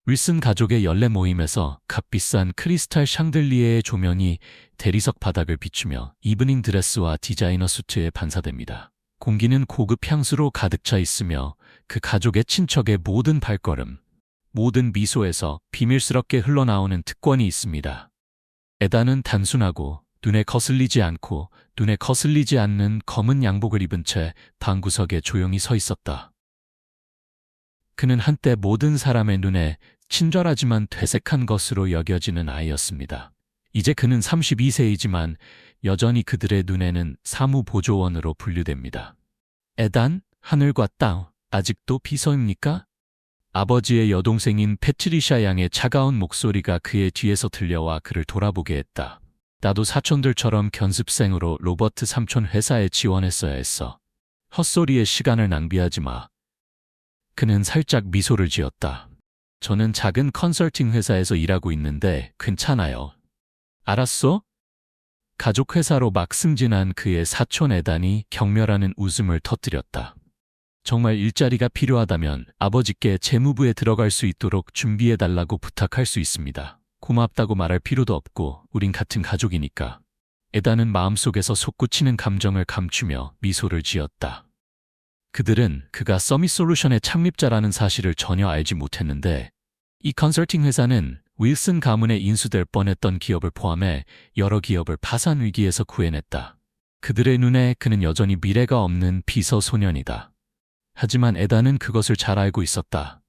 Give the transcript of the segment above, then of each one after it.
윌슨 가족의 연례 모임에서 값비싼 크리스탈 샹들리에의 조명이 대리석 바닥을 비추며 이브닝 드레스와 디자이너 수트에 반사됩니다. 공기는 고급 향수로 가득 차 있으며 그 가족의 친척의 모든 발걸음, 모든 미소에서 비밀스럽게 흘러나오는 특권이 있습니다. 에다는 단순하고 눈에 거슬리지 않고 눈에 거슬리지 않는 검은 양복을 입은 채 방구석에 조용히 서 있었다. 그는 한때 모든 사람의 눈에 친절하지만 퇴색한 것으로 여겨지는 아이였습니다. 이제 그는 32세이지만 여전히 그들의 눈에는 사무보조원으로 분류됩니다. 에단, 하늘과 땅, 아직도 비서입니까? 아버지의 여동생인 패트리샤 양의 차가운 목소리가 그의 뒤에서 들려와 그를 돌아보게 했다. 나도 사촌들처럼 견습생으로 로버트 삼촌 회사에 지원했어야 했어. 헛소리에 시간을 낭비하지 마. 그는 살짝 미소를 지었다. 저는 작은 컨설팅 회사에서 일하고 있는데 괜찮아요. 알았어? 가족 회사로 막 승진한 그의 사촌 에단이 격렬하는 웃음을 터뜨렸다. 정말 일자리가 필요하다면 아버지께 재무부에 들어갈 수 있도록 준비해달라고 부탁할 수 있습니다. 고맙다고 말할 필요도 없고 우린 같은 가족이니까. 에단은 마음속에서 솟구치는 감정을 감추며 미소를 지었다. 그들은 그가 서밋솔루션의 창립자라는 사실을 전혀 알지 못했는데 이 컨설팅 회사는 윌슨 가문에 인수될 뻔했던 기업을 포함해 여러 기업을 파산 위기에서 구해냈다. 그들의 눈에 그는 여전히 미래가 없는 비서소년이다. 하지만 에단은 그것을 잘 알고 있었다.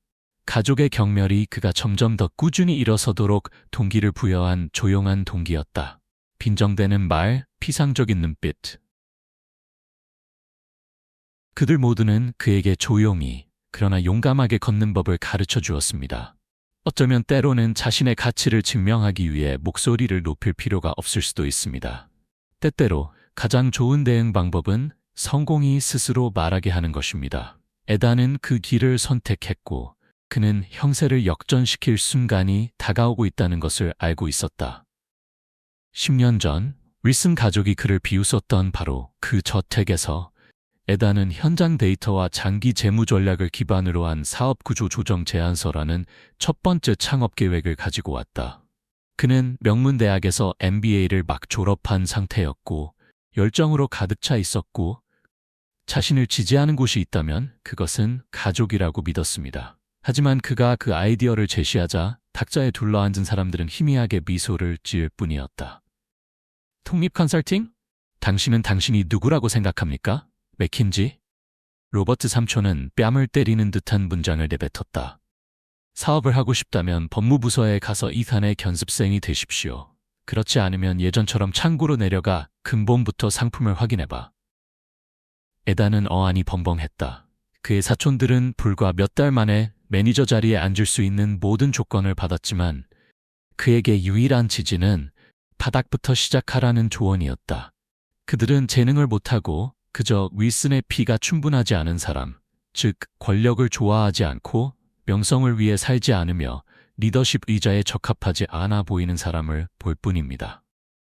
가족의 경멸이 그가 점점 더 꾸준히 일어서도록 동기를 부여한 조용한 동기였다. 빈정대는 말, 피상적인 눈빛. 그들 모두는 그에게 조용히 그러나 용감하게 걷는 법을 가르쳐 주었습니다. 어쩌면 때로는 자신의 가치를 증명하기 위해 목소리를 높일 필요가 없을 수도 있습니다. 때때로 가장 좋은 대응 방법은 성공이 스스로 말하게 하는 것입니다. 에단은 그 길을 선택했고 그는 형세를 역전시킬 순간이 다가오고 있다는 것을 알고 있었다. 10년 전 윌슨 가족이 그를 비웃었던 바로 그 저택에서 에단은 현장 데이터와 장기 재무 전략을 기반으로 한 사업구조 조정 제안서라는 첫 번째 창업 계획을 가지고 왔다. 그는 명문대학에서 MBA를 막 졸업한 상태였고 열정으로 가득 차 있었고 자신을 지지하는 곳이 있다면 그것은 가족이라고 믿었습니다. 하지만 그가 그 아이디어를 제시하자 탁자에 둘러앉은 사람들은 희미하게 미소를 지을 뿐이었다. 독립 컨설팅? 당신은 당신이 누구라고 생각합니까? 맥킨지? 로버트 삼촌은 뺨을 때리는 듯한 문장을 내뱉었다. 사업을 하고 싶다면 법무부서에 가서 이산의 견습생이 되십시오. 그렇지 않으면 예전처럼 창고로 내려가 근본부터 상품을 확인해봐. 에단은 어안이 벙벙했다. 그의 사촌들은 불과 몇 달 만에 매니저 자리에 앉을 수 있는 모든 조건을 받았지만 그에게 유일한 지지는 바닥부터 시작하라는 조언이었다. 그들은 재능을 못하고 그저 윌슨의 피가 충분하지 않은 사람, 즉 권력을 좋아하지 않고 명성을 위해 살지 않으며 리더십 의자에 적합하지 않아 보이는 사람을 볼 뿐입니다.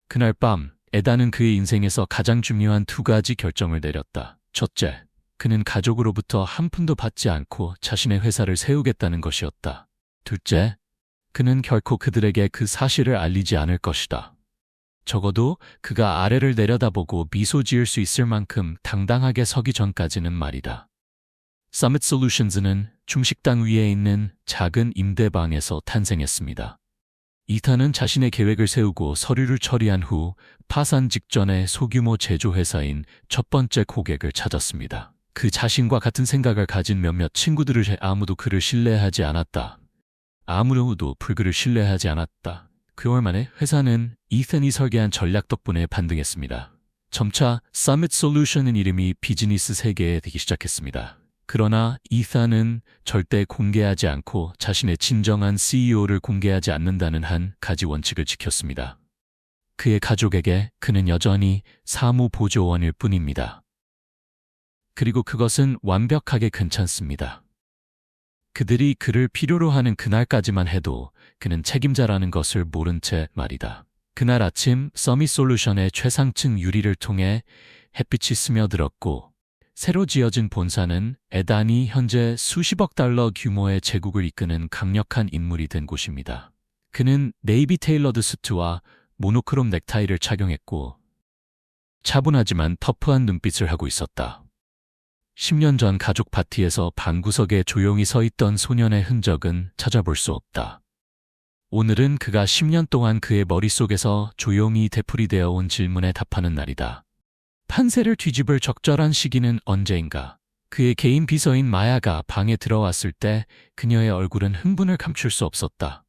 그날 밤 에단은 그의 인생에서 가장 중요한 두 가지 결정을 내렸다. 첫째, 그는 가족으로부터 한 푼도 받지 않고 자신의 회사를 세우겠다는 것이었다. 둘째, 그는 결코 그들에게 그 사실을 알리지 않을 것이다. 적어도 그가 아래를 내려다보고 미소 지을 수 있을 만큼 당당하게 서기 전까지는 말이다. 서밋 솔루션즈는 중식당 위에 있는 작은 임대방에서 탄생했습니다. 이탄은 자신의 계획을 세우고 서류를 처리한 후 파산 직전에 소규모 제조회사인 첫 번째 고객을 찾았습니다. 그 자신과 같은 생각을 가진 몇몇 친구들을 아무도 그를 신뢰하지 않았다. 아무도 불그를 신뢰하지 않았다. 9월 만에 회사는 이탄이 설계한 전략 덕분에 반등했습니다. 점차 서밋 솔루션은 이름이 비즈니스 세계에 되기 시작했습니다. 그러나 이탄은 절대 공개하지 않고 자신의 진정한 CEO를 공개하지 않는다는 한 가지 원칙을 지켰습니다. 그의 가족에게 그는 여전히 사무보조원일 뿐입니다. 그리고 그것은 완벽하게 괜찮습니다. 그들이 그를 필요로 하는 그날까지만 해도 그는 책임자라는 것을 모른 채 말이다. 그날 아침 서밋 솔루션의 최상층 유리를 통해 햇빛이 스며들었고 새로 지어진 본사는 에단이 현재 수십억 달러 규모의 제국을 이끄는 강력한 인물이 된 곳입니다. 그는 네이비 테일러드 수트와 모노크롬 넥타이를 착용했고 차분하지만 터프한 눈빛을 하고 있었다. 10년 전 가족 파티에서 방구석에 조용히 서 있던 소년의 흔적은 찾아볼 수 없다. 오늘은 그가 10년 동안 그의 머릿속에서 조용히 되풀이되어 온 질문에 답하는 날이다. 판세를 뒤집을 적절한 시기는 언제인가? 그의 개인 비서인 마야가 방에 들어왔을 때 그녀의 얼굴은 흥분을 감출 수 없었다.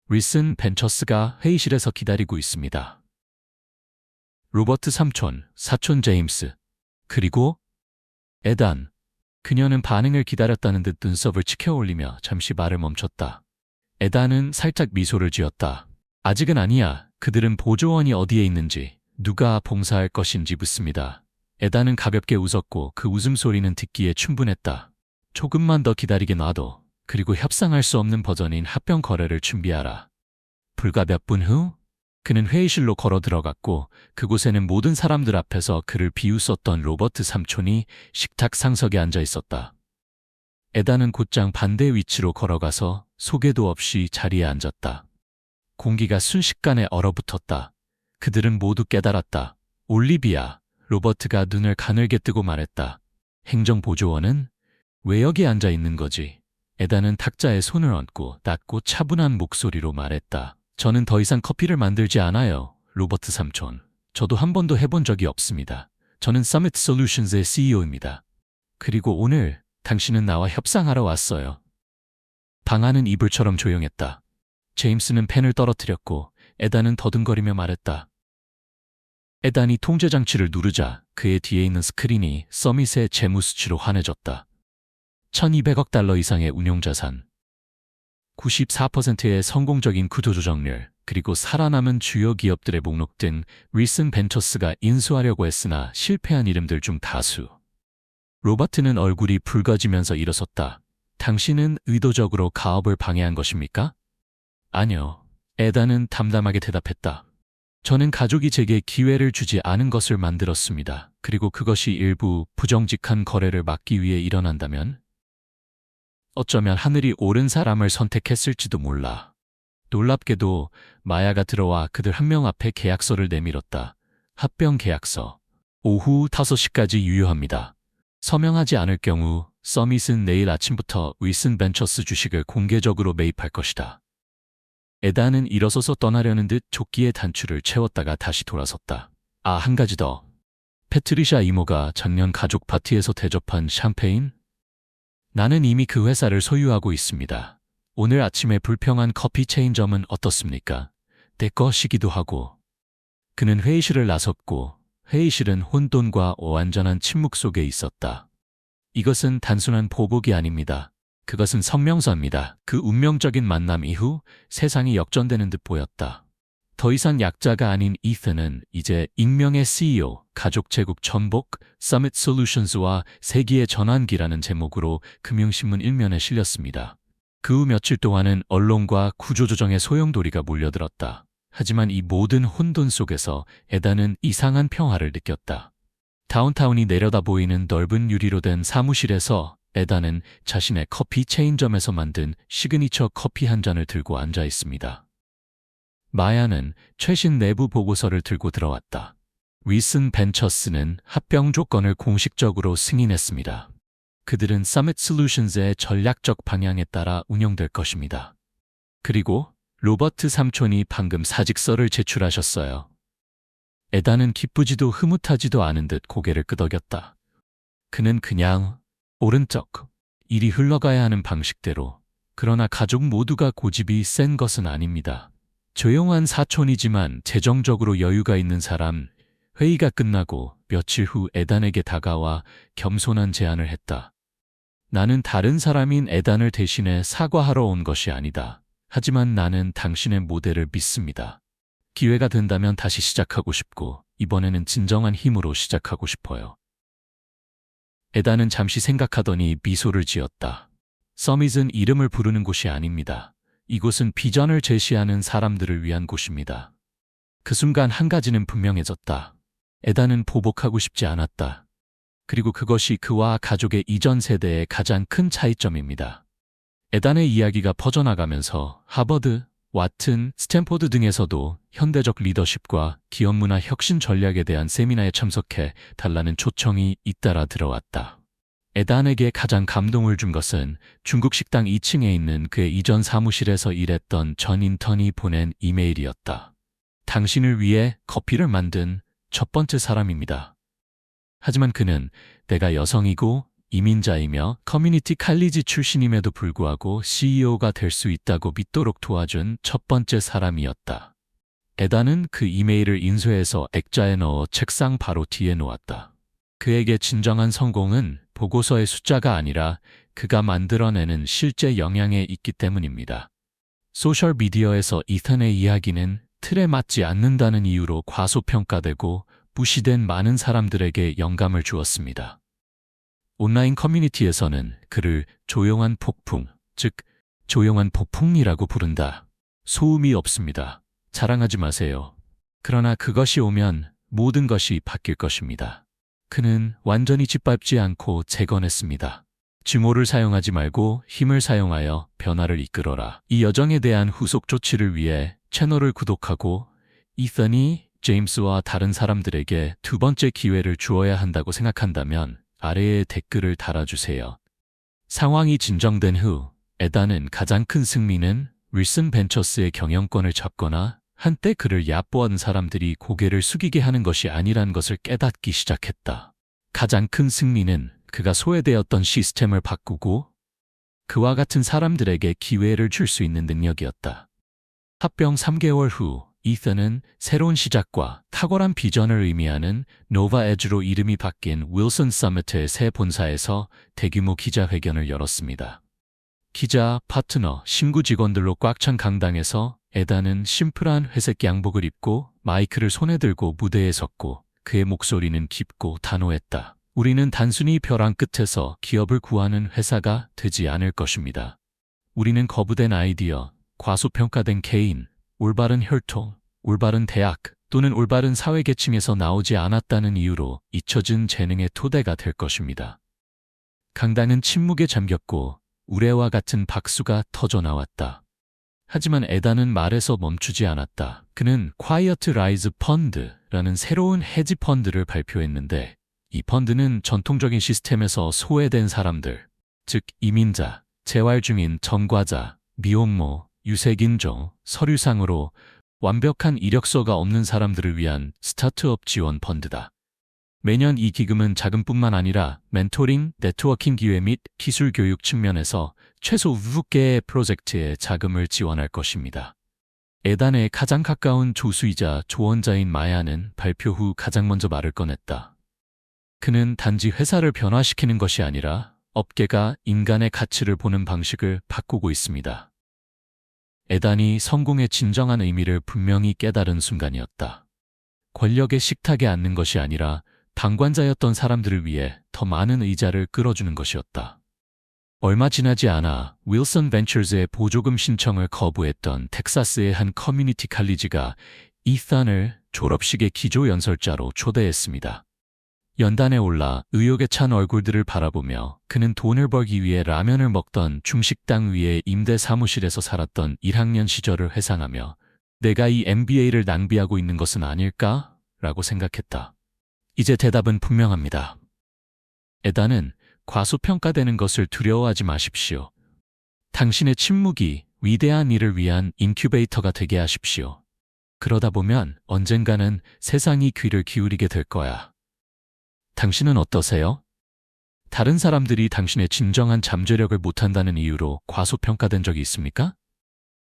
리슨 벤처스가 회의실에서 기다리고 있습니다. 로버트 삼촌, 사촌 제임스, 그리고 에단. 그녀는 반응을 기다렸다는 듯 눈썹을 치켜올리며 잠시 말을 멈췄다. 에단은 살짝 미소를 지었다. 아직은 아니야. 그들은 보조원이 어디에 있는지, 누가 봉사할 것인지 묻습니다. 에단은 가볍게 웃었고 그 웃음소리는 듣기에 충분했다. 조금만 더 기다리게 놔둬. 그리고 협상할 수 없는 버전인 합병 거래를 준비하라. 불과 몇 분 후, 그는 회의실로 걸어 들어갔고 그곳에는 모든 사람들 앞에서 그를 비웃었던 로버트 삼촌이 식탁 상석에 앉아 있었다. 에단은 곧장 반대 위치로 걸어가서 소개도 없이 자리에 앉았다. 공기가 순식간에 얼어붙었다. 그들은 모두 깨달았다. 올리비아, 로버트가 눈을 가늘게 뜨고 말했다. 행정보조원은 왜 여기 앉아 있는 거지? 에단은 탁자에 손을 얹고 낮고 차분한 목소리로 말했다. 저는 더 이상 커피를 만들지 않아요, 로버트 삼촌. 저도 한 번도 해본 적이 없습니다. 저는 서밋 솔루션즈의 CEO입니다. 그리고 오늘 당신은 나와 협상하러 왔어요. 방 안은 이불처럼 조용했다. 제임스는 펜을 떨어뜨렸고 에단은 더듬거리며 말했다. 에단이 통제장치를 누르자 그의 뒤에 있는 스크린이 서밋의 재무 수치로 환해졌다. 1200억 달러 이상의 운용자산, 94%의 성공적인 구조조정률, 그리고 살아남은 주요 기업들의 목록 등 리슨 벤처스가 인수하려고 했으나 실패한 이름들 중 다수. 로버트는 얼굴이 붉어지면서 일어섰다. 당신은 의도적으로 가업을 방해한 것입니까? 아니요. 에단은 담담하게 대답했다. 저는 가족이 제게 기회를 주지 않은 것을 만들었습니다. 그리고 그것이 일부 부정직한 거래를 막기 위해 일어난다면? 어쩌면 하늘이 옳은 사람을 선택했을지도 몰라. 놀랍게도 마야가 들어와 그들 한 명 앞에 계약서를 내밀었다. 합병 계약서. 오후 5시까지 유효합니다. 서명하지 않을 경우 서밋은 내일 아침부터 리슨 벤처스 주식을 공개적으로 매입할 것이다. 에단은 일어서서 떠나려는 듯 조끼의 단추를 채웠다가 다시 돌아섰다. 아, 한 가지 더. 패트리샤 이모가 작년 가족 파티에서 대접한 샴페인? 나는 이미 그 회사를 소유하고 있습니다. 오늘 아침에 불평한 커피 체인점은 어떻습니까? 내 것이기도 하고. 그는 회의실을 나섰고 회의실은 혼돈과 완전한 침묵 속에 있었다. 이것은 단순한 보복이 아닙니다. 그것은 성명서입니다. 그 운명적인 만남 이후 세상이 역전되는 듯 보였다. 더 이상 약자가 아닌 이튼은 이제 익명의 CEO, 가족 제국 전복, 서밋 솔루션스와 세기의 전환기라는 제목으로 금융신문 1면에 실렸습니다. 그 후 며칠 동안은 언론과 구조조정의 소용돌이가 몰려들었다. 하지만 이 모든 혼돈 속에서 에단은 이상한 평화를 느꼈다. 다운타운이 내려다 보이는 넓은 유리로 된 사무실에서 에단은 자신의 커피 체인점에서 만든 시그니처 커피 한 잔을 들고 앉아 있습니다. 마야는 최신 내부 보고서를 들고 들어왔다. 리슨 벤처스는 합병 조건을 공식적으로 승인했습니다. 그들은 서밋 솔루션즈의 전략적 방향에 따라 운영될 것입니다. 그리고 로버트 삼촌이 방금 사직서를 제출하셨어요. 에단은 기쁘지도 흐뭇하지도 않은 듯 고개를 끄덕였다. 그는 그냥 오른쪽, 일이 흘러가야 하는 방식대로, 그러나 가족 모두가 고집이 센 것은 아닙니다. 조용한 사촌이지만 재정적으로 여유가 있는 사람. 회의가 끝나고 며칠 후 에단에게 다가와 겸손한 제안을 했다. 나는 다른 사람인 에단을 대신해 사과하러 온 것이 아니다. 하지만 나는 당신의 모델을 믿습니다. 기회가 된다면 다시 시작하고 싶고 이번에는 진정한 힘으로 시작하고 싶어요. 에단은 잠시 생각하더니 미소를 지었다. 서밋은 이름을 부르는 곳이 아닙니다. 이곳은 비전을 제시하는 사람들을 위한 곳입니다. 그 순간 한 가지는 분명해졌다. 에단은 보복하고 싶지 않았다. 그리고 그것이 그와 가족의 이전 세대의 가장 큰 차이점입니다. 에단의 이야기가 퍼져나가면서 하버드, 와튼, 스탠포드 등에서도 현대적 리더십과 기업 문화 혁신 전략에 대한 세미나에 참석해 달라는 초청이 잇따라 들어왔다. 에단에게 가장 감동을 준 것은 중국 식당 2층에 있는 그의 이전 사무실에서 일했던 전 인턴이 보낸 이메일이었다. 당신을 위해 커피를 만든 첫 번째 사람입니다. 하지만 그는 내가 여성이고 이민자이며 커뮤니티 칼리지 출신임에도 불구하고 CEO가 될 수 있다고 믿도록 도와준 첫 번째 사람이었다. 에단은 그 이메일을 인쇄해서 액자에 넣어 책상 바로 뒤에 놓았다. 그에게 진정한 성공은 보고서의 숫자가 아니라 그가 만들어내는 실제 영향에 있기 때문입니다. 소셜미디어에서 이탄의 이야기는 틀에 맞지 않는다는 이유로 과소평가되고 무시된 많은 사람들에게 영감을 주었습니다. 온라인 커뮤니티에서는 그를 조용한 폭풍, 즉 조용한 폭풍이라고 부른다. 소음이 없습니다. 자랑하지 마세요. 그러나 그것이 오면 모든 것이 바뀔 것입니다. 그는 완전히 짓밟지 않고 재건했습니다. 증오를 사용하지 말고 힘을 사용하여 변화를 이끌어라. 이 여정에 대한 후속 조치를 위해 채널을 구독하고 이선이 제임스와 다른 사람들에게 두 번째 기회를 주어야 한다고 생각한다면 아래에 댓글을 달아주세요. 상황이 진정된 후 에단은 가장 큰 승리는 윌슨 벤처스의 경영권을 잡거나 한때 그를 얕보았던 사람들이 고개를 숙이게 하는 것이 아니란 것을 깨닫기 시작했다. 가장 큰 승리는 그가 소외되었던 시스템을 바꾸고 그와 같은 사람들에게 기회를 줄 수 있는 능력이었다. 합병 3개월 후 이선은 새로운 시작과 탁월한 비전을 의미하는 노바 에즈로 이름이 바뀐 윌슨 서밋의 새 본사에서 대규모 기자회견을 열었습니다. 기자, 파트너, 신구 직원들로 꽉 찬 강당에서 에단은 심플한 회색 양복을 입고 마이크를 손에 들고 무대에 섰고 그의 목소리는 깊고 단호했다. 우리는 단순히 벼랑 끝에서 기업을 구하는 회사가 되지 않을 것입니다. 우리는 거부된 아이디어, 과소평가된 개인, 올바른 혈통, 올바른 대학 또는 올바른 사회계층에서 나오지 않았다는 이유로 잊혀진 재능의 토대가 될 것입니다. 강당은 침묵에 잠겼고 우레와 같은 박수가 터져 나왔다. 하지만 에단은 말에서 멈추지 않았다. 그는 quiet rise 펀드라는 새로운 헤지 펀드를 발표했는데 이 펀드는 전통적인 시스템에서 소외된 사람들, 즉 이민자, 재활 중인 전과자, 미혼모, 유색인종, 서류상으로 완벽한 이력서가 없는 사람들을 위한 스타트업 지원 펀드다. 매년 이 기금은 자금뿐만 아니라 멘토링, 네트워킹 기회 및 기술 교육 측면에서 최소 7개의 프로젝트에 자금을 지원할 것입니다. 에단의 가장 가까운 조수이자 조언자인 마야는 발표 후 가장 먼저 말을 꺼냈다. 그는 단지 회사를 변화시키는 것이 아니라 업계가 인간의 가치를 보는 방식을 바꾸고 있습니다. 에단이 성공의 진정한 의미를 분명히 깨달은 순간이었다. 권력의 식탁에 앉는 것이 아니라 방관자였던 사람들을 위해 더 많은 의자를 끌어주는 것이었다. 얼마 지나지 않아 윌슨 벤처스의 보조금 신청을 거부했던 텍사스의 한 커뮤니티 칼리지가 이탄을 졸업식의 기조연설자로 초대했습니다. 연단에 올라 의욕에 찬 얼굴들을 바라보며 그는 돈을 벌기 위해 라면을 먹던 중식당 위의 임대 사무실에서 살았던 1학년 시절을 회상하며 내가 이 MBA를 낭비하고 있는 것은 아닐까? 라고 생각했다. 이제 대답은 분명합니다. 에단은 과소평가되는 것을 두려워하지 마십시오. 당신의 침묵이 위대한 일을 위한 인큐베이터가 되게 하십시오. 그러다 보면 언젠가는 세상이 귀를 기울이게 될 거야. 당신은 어떠세요? 다른 사람들이 당신의 진정한 잠재력을 못한다는 이유로 과소평가된 적이 있습니까?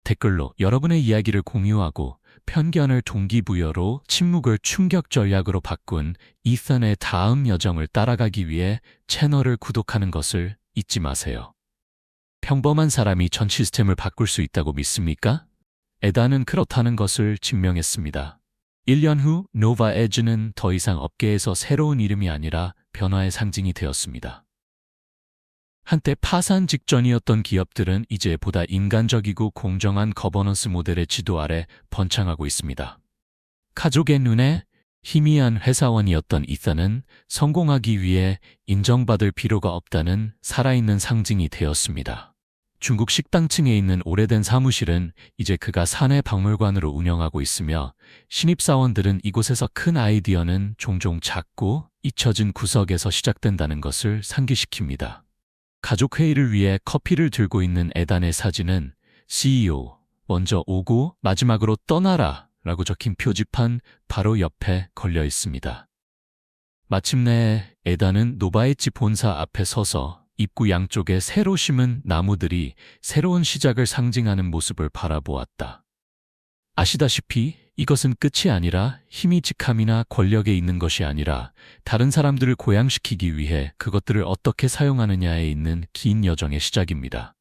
댓글로 여러분의 이야기를 공유하고 편견을 동기부여로 침묵을 충격 전략으로 바꾼 이탄의 다음 여정을 따라가기 위해 채널을 구독하는 것을 잊지 마세요. 평범한 사람이 전 시스템을 바꿀 수 있다고 믿습니까? 에단은 그렇다는 것을 증명했습니다. 1년 후 노바 에즈는 더 이상 업계에서 새로운 이름이 아니라 변화의 상징이 되었습니다. 한때 파산 직전이었던 기업들은 이제 보다 인간적이고 공정한 거버넌스 모델의 지도 아래 번창하고 있습니다. 가족의 눈에 희미한 회사원이었던 이사는 성공하기 위해 인정받을 필요가 없다는 살아있는 상징이 되었습니다. 중국 식당층에 있는 오래된 사무실은 이제 그가 사내 박물관으로 운영하고 있으며 신입사원들은 이곳에서 큰 아이디어는 종종 작고 잊혀진 구석에서 시작된다는 것을 상기시킵니다. 가족회의를 위해 커피를 들고 있는 에단의 사진은 CEO, 먼저 오고 마지막으로 떠나라 라고 적힌 표지판 바로 옆에 걸려 있습니다. 마침내 에단은 노바에치 본사 앞에 서서 입구 양쪽에 새로 심은 나무들이 새로운 시작을 상징하는 모습을 바라보았다. 아시다시피 이것은 끝이 아니라 힘이 직함이나 권력에 있는 것이 아니라 다른 사람들을 고양시키기 위해 그것들을 어떻게 사용하느냐에 있는 긴 여정의 시작입니다.